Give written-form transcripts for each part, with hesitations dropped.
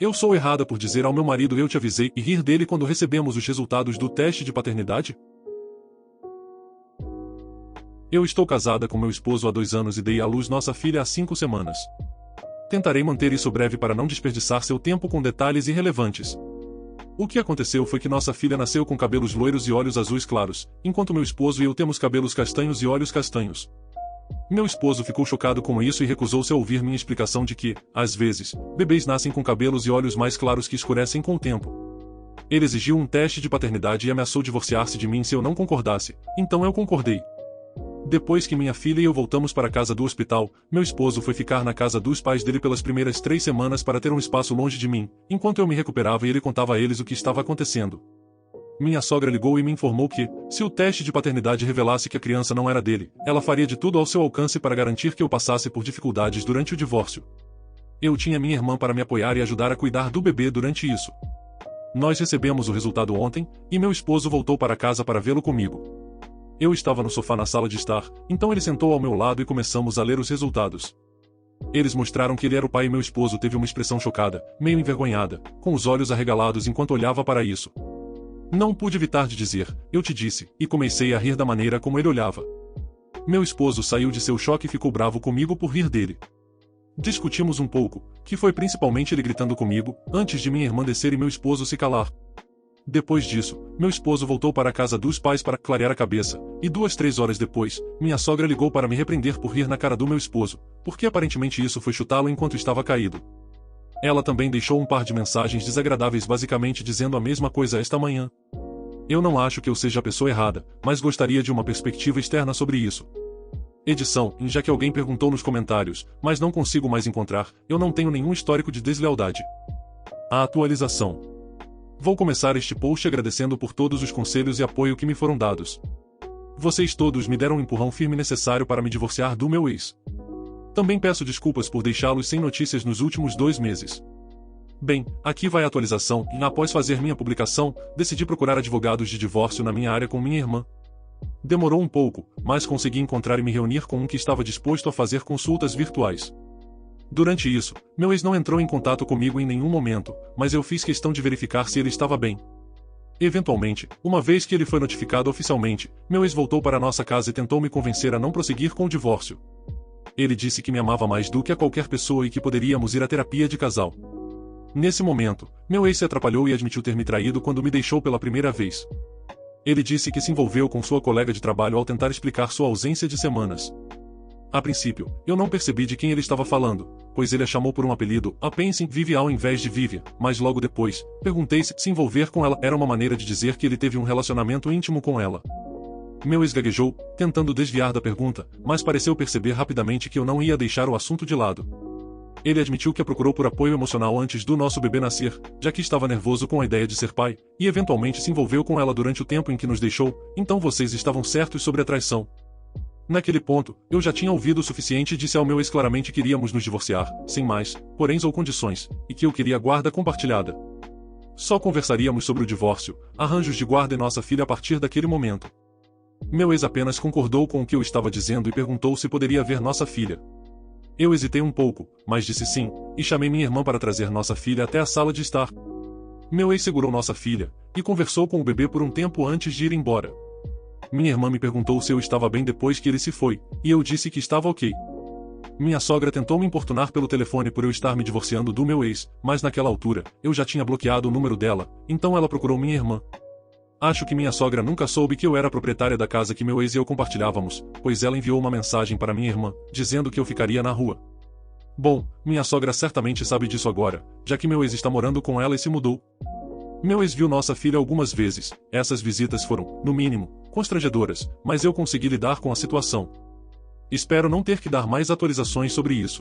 Eu sou errada por dizer ao meu marido eu te avisei e rir dele quando recebemos os resultados do teste de paternidade? Eu estou casada com meu esposo há 2 anos e dei à luz nossa filha há 5 semanas. Tentarei manter isso breve para não desperdiçar seu tempo com detalhes irrelevantes. O que aconteceu foi que nossa filha nasceu com cabelos loiros e olhos azuis claros, enquanto meu esposo e eu temos cabelos castanhos e olhos castanhos. Meu esposo ficou chocado com isso e recusou-se a ouvir minha explicação de que, às vezes, bebês nascem com cabelos e olhos mais claros que escurecem com o tempo. Ele exigiu um teste de paternidade e ameaçou divorciar-se de mim se eu não concordasse, então eu concordei. Depois que minha filha e eu voltamos para a casa do hospital, meu esposo foi ficar na casa dos pais dele pelas primeiras 3 semanas para ter um espaço longe de mim, enquanto eu me recuperava e ele contava a eles o que estava acontecendo. Minha sogra ligou e me informou que, se o teste de paternidade revelasse que a criança não era dele, ela faria de tudo ao seu alcance para garantir que eu passasse por dificuldades durante o divórcio. Eu tinha minha irmã para me apoiar e ajudar a cuidar do bebê durante isso. Nós recebemos o resultado ontem, e meu esposo voltou para casa para vê-lo comigo. Eu estava no sofá na sala de estar, então ele sentou ao meu lado e começamos a ler os resultados. Eles mostraram que ele era o pai e meu esposo teve uma expressão chocada, meio envergonhada, com os olhos arregalados enquanto olhava para isso. Não pude evitar de dizer, eu te disse, e comecei a rir da maneira como ele olhava. Meu esposo saiu de seu choque e ficou bravo comigo por rir dele. Discutimos um pouco, que foi principalmente ele gritando comigo, antes de minha irmã descer e meu esposo se calar. Depois disso, meu esposo voltou para a casa dos pais para clarear a cabeça, e 2-3 horas depois, minha sogra ligou para me repreender por rir na cara do meu esposo, porque aparentemente isso foi chutá-lo enquanto estava caído. Ela também deixou um par de mensagens desagradáveis basicamente dizendo a mesma coisa esta manhã. Eu não acho que eu seja a pessoa errada, mas gostaria de uma perspectiva externa sobre isso. Edição, já que alguém perguntou nos comentários, mas não consigo mais encontrar, eu não tenho nenhum histórico de deslealdade. A atualização. Vou começar este post agradecendo por todos os conselhos e apoio que me foram dados. Vocês todos me deram um empurrão firme necessário para me divorciar do meu ex. Também peço desculpas por deixá-los sem notícias nos últimos 2 meses. Bem, aqui vai a atualização, e após fazer minha publicação, decidi procurar advogados de divórcio na minha área com minha irmã. Demorou um pouco, mas consegui encontrar e me reunir com um que estava disposto a fazer consultas virtuais. Durante isso, meu ex não entrou em contato comigo em nenhum momento, mas eu fiz questão de verificar se ele estava bem. Eventualmente, uma vez que ele foi notificado oficialmente, meu ex voltou para nossa casa e tentou me convencer a não prosseguir com o divórcio. Ele disse que me amava mais do que a qualquer pessoa e que poderíamos ir à terapia de casal. Nesse momento, meu ex se atrapalhou e admitiu ter me traído quando me deixou pela primeira vez. Ele disse que se envolveu com sua colega de trabalho ao tentar explicar sua ausência de semanas. A princípio, eu não percebi de quem ele estava falando, pois ele a chamou por um apelido, a pense em Vivi ao invés de Vivian, mas logo depois, perguntei se envolver com ela era uma maneira de dizer que ele teve um relacionamento íntimo com ela. Meu ex gaguejou, tentando desviar da pergunta, mas pareceu perceber rapidamente que eu não ia deixar o assunto de lado. Ele admitiu que a procurou por apoio emocional antes do nosso bebê nascer, já que estava nervoso com a ideia de ser pai, e eventualmente se envolveu com ela durante o tempo em que nos deixou, então vocês estavam certos sobre a traição. Naquele ponto, eu já tinha ouvido o suficiente e disse ao meu ex claramente que iríamos nos divorciar, sem mais, poréns ou condições, e que eu queria guarda compartilhada. Só conversaríamos sobre o divórcio, arranjos de guarda e nossa filha a partir daquele momento. Meu ex apenas concordou com o que eu estava dizendo e perguntou se poderia ver nossa filha. Eu hesitei um pouco, mas disse sim, e chamei minha irmã para trazer nossa filha até a sala de estar. Meu ex segurou nossa filha, e conversou com o bebê por um tempo antes de ir embora. Minha irmã me perguntou se eu estava bem depois que ele se foi, e eu disse que estava ok. Minha sogra tentou me importunar pelo telefone por eu estar me divorciando do meu ex, mas naquela altura, eu já tinha bloqueado o número dela, então ela procurou minha irmã. Acho que minha sogra nunca soube que eu era proprietária da casa que meu ex e eu compartilhávamos, pois ela enviou uma mensagem para minha irmã, dizendo que eu ficaria na rua. Bom, minha sogra certamente sabe disso agora, já que meu ex está morando com ela e se mudou. Meu ex viu nossa filha algumas vezes, essas visitas foram, no mínimo, constrangedoras, mas eu consegui lidar com a situação. Espero não ter que dar mais atualizações sobre isso.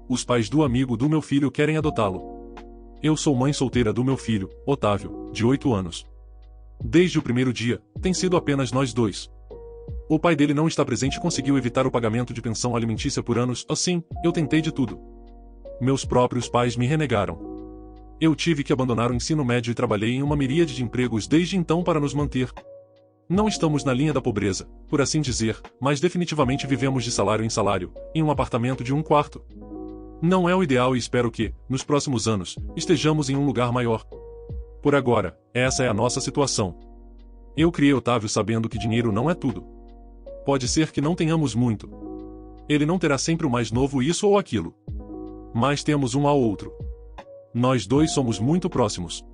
Os pais do amigo do meu filho querem adotá-lo. Eu sou mãe solteira do meu filho, Otávio, de 8 anos. Desde o primeiro dia, tem sido apenas nós dois. O pai dele não está presente e conseguiu evitar o pagamento de pensão alimentícia por anos, assim, eu tentei de tudo. Meus próprios pais me renegaram. Eu tive que abandonar o ensino médio e trabalhei em uma miríade de empregos desde então para nos manter. Não estamos na linha da pobreza, por assim dizer, mas definitivamente vivemos de salário em salário, em um apartamento de 1 quarto. Não é o ideal e espero que, nos próximos anos, estejamos em um lugar maior. Por agora, essa é a nossa situação. Eu criei Otávio sabendo que dinheiro não é tudo. Pode ser que não tenhamos muito. Ele não terá sempre o mais novo isso ou aquilo. Mas temos um ao outro. Nós dois somos muito próximos.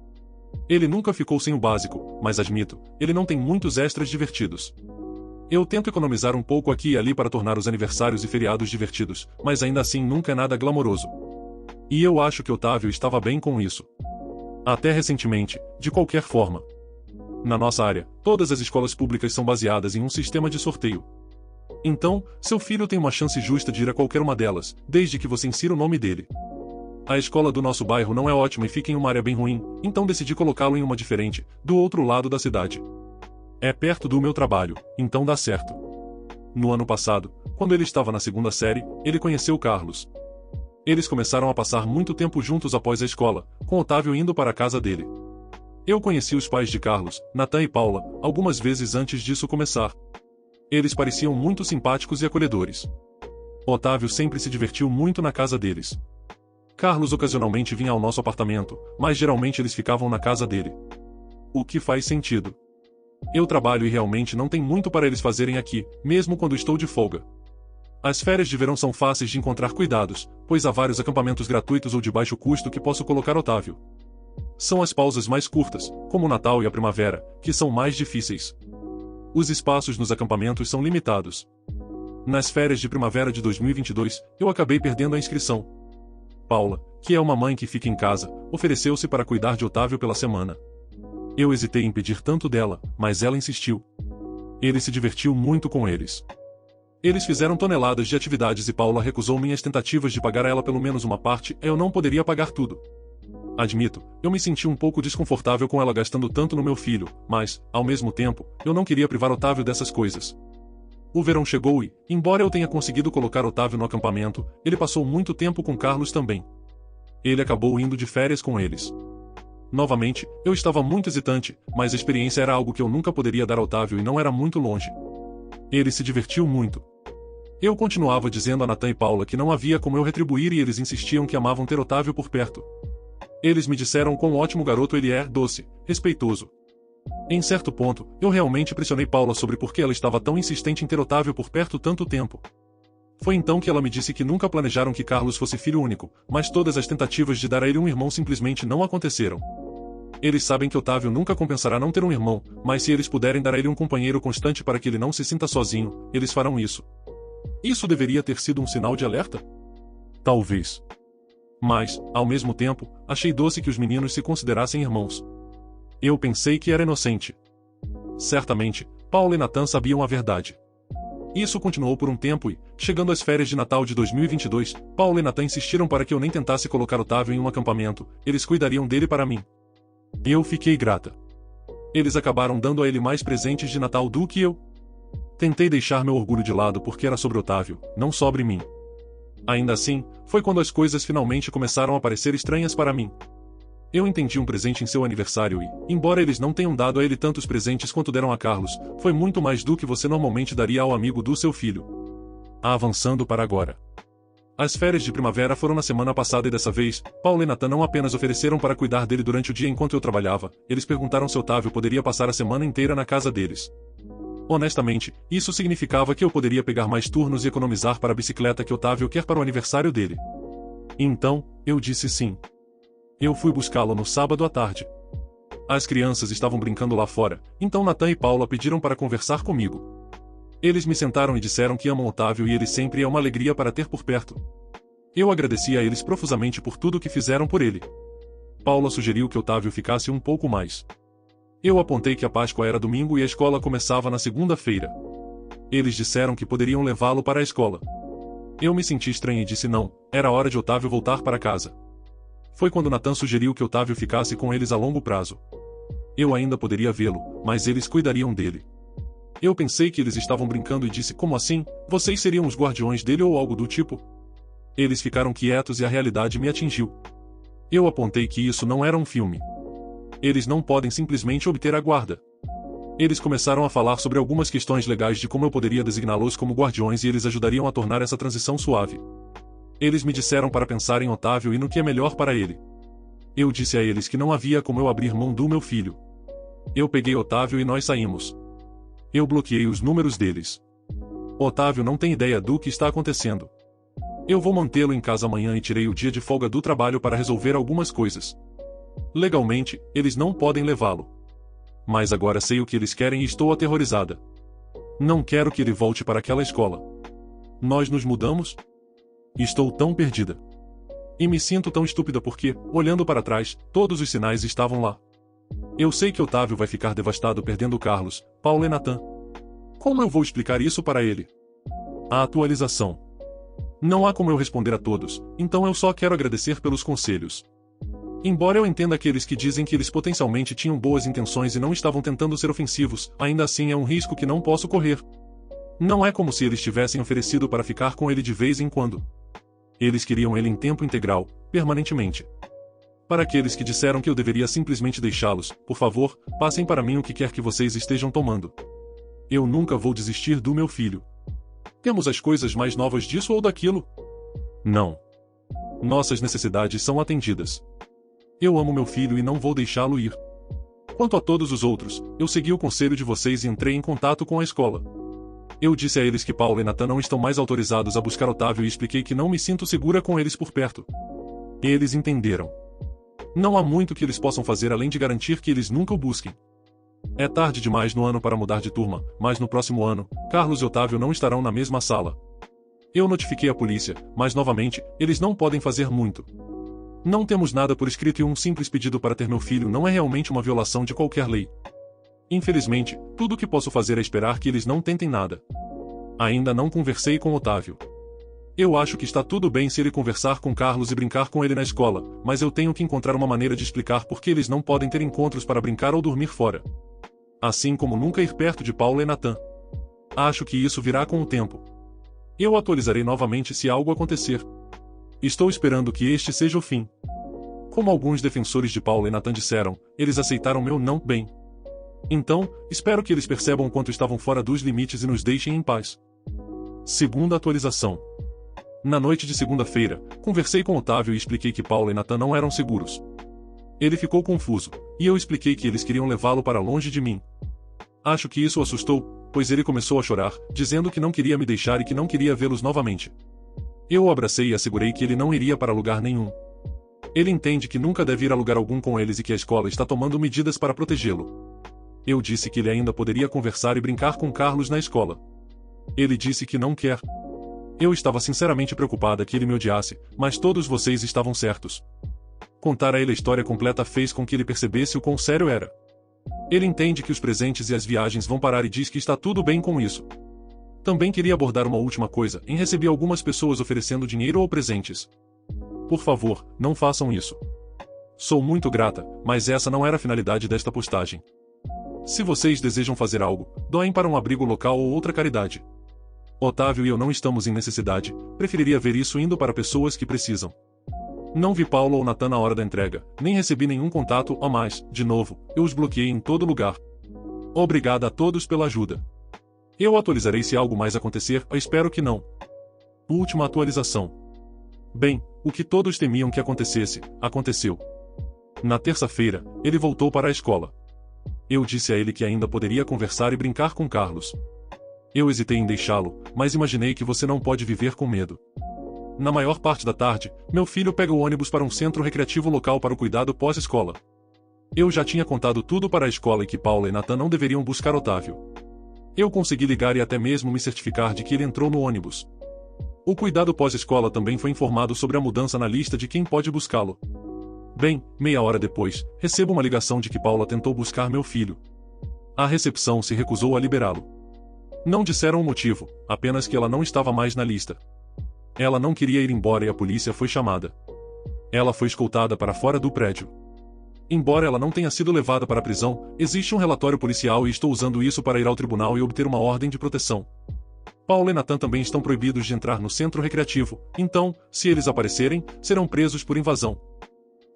Ele nunca ficou sem o básico, mas admito, ele não tem muitos extras divertidos. Eu tento economizar um pouco aqui e ali para tornar os aniversários e feriados divertidos, mas ainda assim nunca é nada glamouroso. E eu acho que Otávio estava bem com isso. Até recentemente, de qualquer forma. Na nossa área, todas as escolas públicas são baseadas em um sistema de sorteio. Então, seu filho tem uma chance justa de ir a qualquer uma delas, desde que você insira o nome dele. A escola do nosso bairro não é ótima e fica em uma área bem ruim, então decidi colocá-lo em uma diferente, do outro lado da cidade. É perto do meu trabalho, então dá certo. No ano passado, quando ele estava na segunda série, ele conheceu Carlos. Eles começaram a passar muito tempo juntos após a escola, com Otávio indo para a casa dele. Eu conheci os pais de Carlos, Natan e Paula, algumas vezes antes disso começar. Eles pareciam muito simpáticos e acolhedores. Otávio sempre se divertiu muito na casa deles. Carlos ocasionalmente vinha ao nosso apartamento, mas geralmente eles ficavam na casa dele. O que faz sentido. Eu trabalho e realmente não tem muito para eles fazerem aqui, mesmo quando estou de folga. As férias de verão são fáceis de encontrar cuidados, pois há vários acampamentos gratuitos ou de baixo custo que posso colocar Otávio. São as pausas mais curtas, como o Natal e a primavera, que são mais difíceis. Os espaços nos acampamentos são limitados. Nas férias de primavera de 2022, eu acabei perdendo a inscrição. Paula, que é uma mãe que fica em casa, ofereceu-se para cuidar de Otávio pela semana. Eu hesitei em pedir tanto dela, mas ela insistiu. Ele se divertiu muito com eles. Eles fizeram toneladas de atividades e Paula recusou minhas tentativas de pagar a ela pelo menos uma parte, eu não poderia pagar tudo. Admito, eu me senti um pouco desconfortável com ela gastando tanto no meu filho, mas, ao mesmo tempo, eu não queria privar Otávio dessas coisas. O verão chegou e, embora eu tenha conseguido colocar Otávio no acampamento, ele passou muito tempo com Carlos também. Ele acabou indo de férias com eles. Novamente, eu estava muito hesitante, mas a experiência era algo que eu nunca poderia dar a Otávio e não era muito longe. Ele se divertiu muito. Eu continuava dizendo a Natan e Paula que não havia como eu retribuir e eles insistiam que amavam ter Otávio por perto. Eles me disseram quão ótimo garoto ele é, doce, respeitoso. Em certo ponto, eu realmente pressionei Paula sobre por que ela estava tão insistente em ter Otávio por perto tanto tempo. Foi então que ela me disse que nunca planejaram que Carlos fosse filho único, mas todas as tentativas de dar a ele um irmão simplesmente não aconteceram. Eles sabem que Otávio nunca compensará não ter um irmão, mas se eles puderem dar a ele um companheiro constante para que ele não se sinta sozinho, eles farão isso. Isso deveria ter sido um sinal de alerta? Talvez. Mas, ao mesmo tempo, achei doce que os meninos se considerassem irmãos. Eu pensei que era inocente. Certamente, Paula e Natan sabiam a verdade. Isso continuou por um tempo e, chegando às férias de Natal de 2022, Paula e Natan insistiram para que eu nem tentasse colocar Otávio em um acampamento, eles cuidariam dele para mim. Eu fiquei grata. Eles acabaram dando a ele mais presentes de Natal do que eu. Tentei deixar meu orgulho de lado porque era sobre Otávio, não sobre mim. Ainda assim, foi quando as coisas finalmente começaram a parecer estranhas para mim. Eu entendi um presente em seu aniversário e, embora eles não tenham dado a ele tantos presentes quanto deram a Carlos, foi muito mais do que você normalmente daria ao amigo do seu filho. Avançando para agora. As férias de primavera foram na semana passada e dessa vez, Paula e Natan não apenas ofereceram para cuidar dele durante o dia enquanto eu trabalhava, eles perguntaram se Otávio poderia passar a semana inteira na casa deles. Honestamente, isso significava que eu poderia pegar mais turnos e economizar para a bicicleta que Otávio quer para o aniversário dele. Então, eu disse sim. Eu fui buscá-lo no sábado à tarde. As crianças estavam brincando lá fora, então Natan e Paula pediram para conversar comigo. Eles me sentaram e disseram que amam Otávio e ele sempre é uma alegria para ter por perto. Eu agradeci a eles profusamente por tudo que fizeram por ele. Paula sugeriu que Otávio ficasse um pouco mais. Eu apontei que a Páscoa era domingo e a escola começava na segunda-feira. Eles disseram que poderiam levá-lo para a escola. Eu me senti estranho e disse não, era hora de Otávio voltar para casa. Foi quando Natan sugeriu que Otávio ficasse com eles a longo prazo. Eu ainda poderia vê-lo, mas eles cuidariam dele. Eu pensei que eles estavam brincando e disse como assim, vocês seriam os guardiões dele ou algo do tipo? Eles ficaram quietos e a realidade me atingiu. Eu apontei que isso não era um filme. Eles não podem simplesmente obter a guarda. Eles começaram a falar sobre algumas questões legais de como eu poderia designá-los como guardiões e eles ajudariam a tornar essa transição suave. Eles me disseram para pensar em Otávio e no que é melhor para ele. Eu disse a eles que não havia como eu abrir mão do meu filho. Eu peguei Otávio e nós saímos. Eu bloqueei os números deles. Otávio não tem ideia do que está acontecendo. Eu vou mantê-lo em casa amanhã e tirei o dia de folga do trabalho para resolver algumas coisas. Legalmente, eles não podem levá-lo. Mas agora sei o que eles querem e estou aterrorizada. Não quero que ele volte para aquela escola. Nós nos mudamos? Estou tão perdida. E me sinto tão estúpida porque, olhando para trás, todos os sinais estavam lá. Eu sei que Otávio vai ficar devastado perdendo Carlos, Paulo e Nathan. Como eu vou explicar isso para ele? A atualização. Não há como eu responder a todos, então eu só quero agradecer pelos conselhos. Embora eu entenda aqueles que dizem que eles potencialmente tinham boas intenções e não estavam tentando ser ofensivos, ainda assim é um risco que não posso correr. Não é como se eles tivessem oferecido para ficar com ele de vez em quando. Eles queriam ele em tempo integral, permanentemente. Para aqueles que disseram que eu deveria simplesmente deixá-los, por favor, passem para mim o que quer que vocês estejam tomando. Eu nunca vou desistir do meu filho. Temos as coisas mais novas disso ou daquilo? Não. Nossas necessidades são atendidas. Eu amo meu filho e não vou deixá-lo ir. Quanto a todos os outros, eu segui o conselho de vocês e entrei em contato com a escola. Eu disse a eles que Paulo e Nathan não estão mais autorizados a buscar Otávio e expliquei que não me sinto segura com eles por perto. Eles entenderam. Não há muito que eles possam fazer além de garantir que eles nunca o busquem. É tarde demais no ano para mudar de turma, mas no próximo ano, Carlos e Otávio não estarão na mesma sala. Eu notifiquei a polícia, mas novamente, eles não podem fazer muito. Não temos nada por escrito e um simples pedido para ter meu filho não é realmente uma violação de qualquer lei. Infelizmente, tudo o que posso fazer é esperar que eles não tentem nada. Ainda não conversei com Otávio. Eu acho que está tudo bem se ele conversar com Carlos e brincar com ele na escola, mas eu tenho que encontrar uma maneira de explicar por que eles não podem ter encontros para brincar ou dormir fora. Assim como nunca ir perto de Paulo e Nathan. Acho que isso virá com o tempo. Eu atualizarei novamente se algo acontecer. Estou esperando que este seja o fim. Como alguns defensores de Paulo e Nathan disseram, eles aceitaram meu não bem. Então, espero que eles percebam quanto estavam fora dos limites e nos deixem em paz. Segunda atualização. Na noite de segunda-feira, conversei com Otávio e expliquei que Paulo e Nathan não eram seguros. Ele ficou confuso, e eu expliquei que eles queriam levá-lo para longe de mim. Acho que isso o assustou, pois ele começou a chorar, dizendo que não queria me deixar e que não queria vê-los novamente. Eu o abracei e assegurei que ele não iria para lugar nenhum. Ele entende que nunca deve ir a lugar algum com eles e que a escola está tomando medidas para protegê-lo. Eu disse que ele ainda poderia conversar e brincar com Carlos na escola. Ele disse que não quer. Eu estava sinceramente preocupada que ele me odiasse, mas todos vocês estavam certos. Contar a ele a história completa fez com que ele percebesse o quão sério era. Ele entende que os presentes e as viagens vão parar e diz que está tudo bem com isso. Também queria abordar uma última coisa, recebi algumas pessoas oferecendo dinheiro ou presentes. Por favor, não façam isso. Sou muito grata, mas essa não era a finalidade desta postagem. Se vocês desejam fazer algo, doem para um abrigo local ou outra caridade. Otávio e eu não estamos em necessidade, preferiria ver isso indo para pessoas que precisam. Não vi Paulo ou Nathan na hora da entrega, nem recebi nenhum contato, a mais, de novo, eu os bloqueei em todo lugar. Obrigada a todos pela ajuda. Eu atualizarei se algo mais acontecer, eu espero que não. Última atualização. Bem, o que todos temiam que acontecesse, aconteceu. Na terça-feira, ele voltou para a escola. Eu disse a ele que ainda poderia conversar e brincar com Carlos. Eu hesitei em deixá-lo, mas imaginei que você não pode viver com medo. Na maior parte da tarde, meu filho pega o ônibus para um centro recreativo local para o cuidado pós-escola. Eu já tinha contado tudo para a escola e que Paula e Nathan não deveriam buscar Otávio. Eu consegui ligar e até mesmo me certificar de que ele entrou no ônibus. O cuidado pós-escola também foi informado sobre a mudança na lista de quem pode buscá-lo. Bem, meia hora depois, recebo uma ligação de que Paula tentou buscar meu filho. A recepção se recusou a liberá-lo. Não disseram o motivo, apenas que ela não estava mais na lista. Ela não queria ir embora e a polícia foi chamada. Ela foi escoltada para fora do prédio. Embora ela não tenha sido levada para a prisão, existe um relatório policial e estou usando isso para ir ao tribunal e obter uma ordem de proteção. Paula e Nathan também estão proibidos de entrar no centro recreativo, então, se eles aparecerem, serão presos por invasão.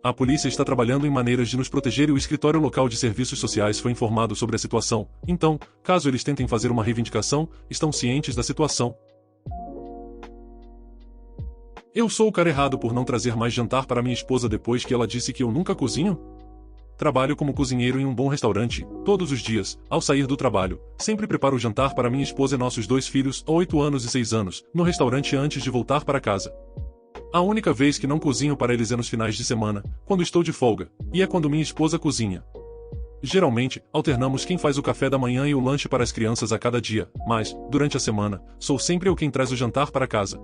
A polícia está trabalhando em maneiras de nos proteger e o escritório local de serviços sociais foi informado sobre a situação, então, caso eles tentem fazer uma reivindicação, estão cientes da situação. Eu sou o cara errado por não trazer mais jantar para minha esposa depois que ela disse que eu nunca cozinho? Trabalho como cozinheiro em um bom restaurante, todos os dias, ao sair do trabalho, sempre preparo o jantar para minha esposa e nossos 2 filhos, 8 anos e 6 anos, no restaurante antes de voltar para casa. A única vez que não cozinho para eles é nos finais de semana, quando estou de folga, e é quando minha esposa cozinha. Geralmente, alternamos quem faz o café da manhã e o lanche para as crianças a cada dia, mas, durante a semana, sou sempre eu quem traz o jantar para casa.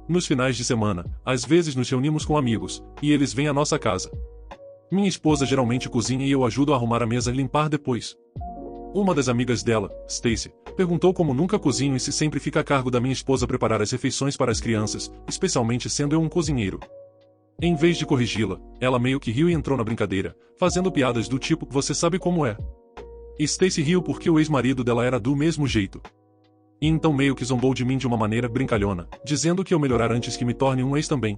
Nos finais de semana, às vezes nos reunimos com amigos, e eles vêm à nossa casa. Minha esposa geralmente cozinha e eu ajudo a arrumar a mesa e limpar depois. Uma das amigas dela, Stacy, perguntou como nunca cozinho e se sempre fica a cargo da minha esposa preparar as refeições para as crianças, especialmente sendo eu um cozinheiro. Em vez de corrigi-la, ela meio que riu e entrou na brincadeira, fazendo piadas do tipo, você sabe como é. Stacy riu porque o ex-marido dela era do mesmo jeito. E então meio que zombou de mim de uma maneira brincalhona, dizendo que eu melhorar antes que me torne um ex também.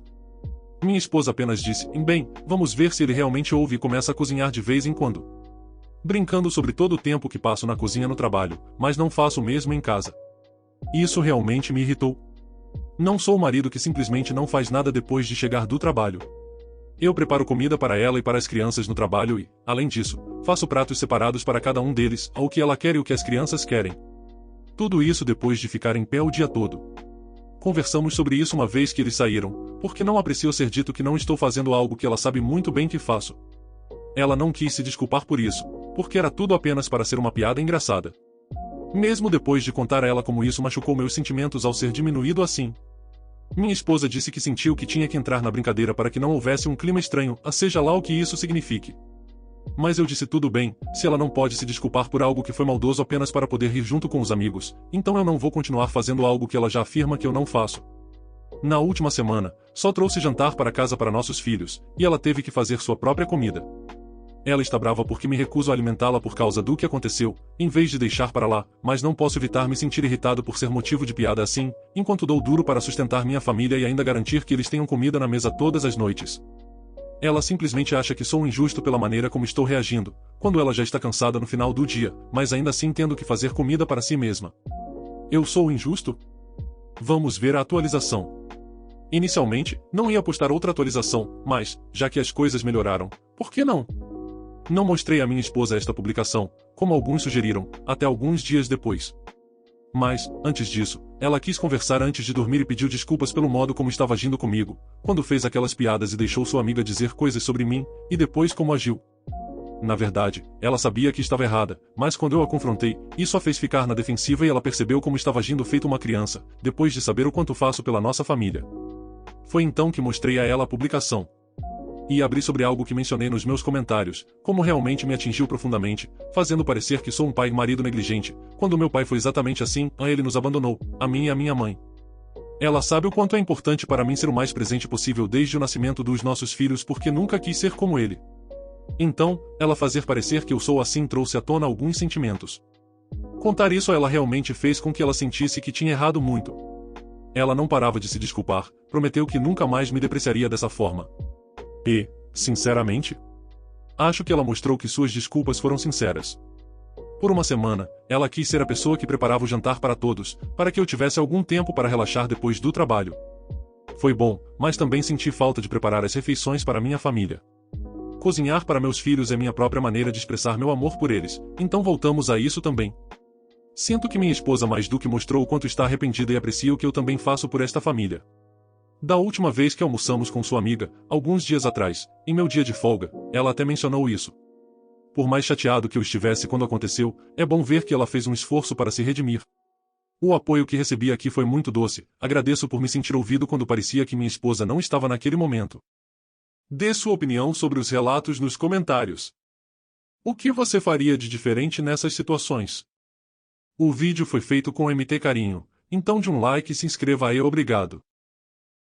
Minha esposa apenas disse, bem, vamos ver se ele realmente ouve e começa a cozinhar de vez em quando. Brincando sobre todo o tempo que passo na cozinha no trabalho, mas não faço o mesmo em casa. Isso realmente me irritou. Não sou o marido que simplesmente não faz nada depois de chegar do trabalho. Eu preparo comida para ela e para as crianças no trabalho e, além disso, faço pratos separados para cada um deles, ao que ela quer e o que as crianças querem. Tudo isso depois de ficar em pé o dia todo. Conversamos sobre isso uma vez que eles saíram, porque não aprecio ser dito que não estou fazendo algo que ela sabe muito bem que faço. Ela não quis se desculpar por isso, porque era tudo apenas para ser uma piada engraçada. Mesmo depois de contar a ela como isso machucou meus sentimentos ao ser diminuído assim. Minha esposa disse que sentiu que tinha que entrar na brincadeira para que não houvesse um clima estranho, a seja lá o que isso signifique. Mas eu disse tudo bem, se ela não pode se desculpar por algo que foi maldoso apenas para poder rir junto com os amigos, então eu não vou continuar fazendo algo que ela já afirma que eu não faço. Na última semana, só trouxe jantar para casa para nossos filhos, e ela teve que fazer sua própria comida. Ela está brava porque me recuso a alimentá-la por causa do que aconteceu, em vez de deixar para lá, mas não posso evitar me sentir irritado por ser motivo de piada assim, enquanto dou duro para sustentar minha família e ainda garantir que eles tenham comida na mesa todas as noites. Ela simplesmente acha que sou injusto pela maneira como estou reagindo, quando ela já está cansada no final do dia, mas ainda assim tendo que fazer comida para si mesma. Eu sou injusto? Vamos ver a atualização. Inicialmente, não ia postar outra atualização, mas, já que as coisas melhoraram, por que não? Não mostrei à minha esposa esta publicação, como alguns sugeriram, até alguns dias depois. Mas, antes disso, ela quis conversar antes de dormir e pediu desculpas pelo modo como estava agindo comigo, quando fez aquelas piadas e deixou sua amiga dizer coisas sobre mim, e depois como agiu. Na verdade, ela sabia que estava errada, mas quando eu a confrontei, isso a fez ficar na defensiva e ela percebeu como estava agindo feito uma criança, depois de saber o quanto faço pela nossa família. Foi então que mostrei a ela a publicação. E abri sobre algo que mencionei nos meus comentários, como realmente me atingiu profundamente, fazendo parecer que sou um pai e marido negligente, quando meu pai foi exatamente assim, ele nos abandonou, a mim e a minha mãe. Ela sabe o quanto é importante para mim ser o mais presente possível desde o nascimento dos nossos filhos porque nunca quis ser como ele. Então, ela fazer parecer que eu sou assim trouxe à tona alguns sentimentos. Contar isso a ela realmente fez com que ela sentisse que tinha errado muito. Ela não parava de se desculpar, prometeu que nunca mais me depreciaria dessa forma. E, sinceramente, acho que ela mostrou que suas desculpas foram sinceras. Por uma semana, ela quis ser a pessoa que preparava o jantar para todos, para que eu tivesse algum tempo para relaxar depois do trabalho. Foi bom, mas também senti falta de preparar as refeições para minha família. Cozinhar para meus filhos é minha própria maneira de expressar meu amor por eles, então voltamos a isso também. Sinto que minha esposa mais do que mostrou o quanto está arrependida e aprecia o que eu também faço por esta família. Da última vez que almoçamos com sua amiga, alguns dias atrás, em meu dia de folga, ela até mencionou isso. Por mais chateado que eu estivesse quando aconteceu, é bom ver que ela fez um esforço para se redimir. O apoio que recebi aqui foi muito doce, agradeço por me sentir ouvido quando parecia que minha esposa não estava naquele momento. Dê sua opinião sobre os relatos nos comentários. O que você faria de diferente nessas situações? O vídeo foi feito com MT Carinho, então de um like e se inscreva aí, obrigado.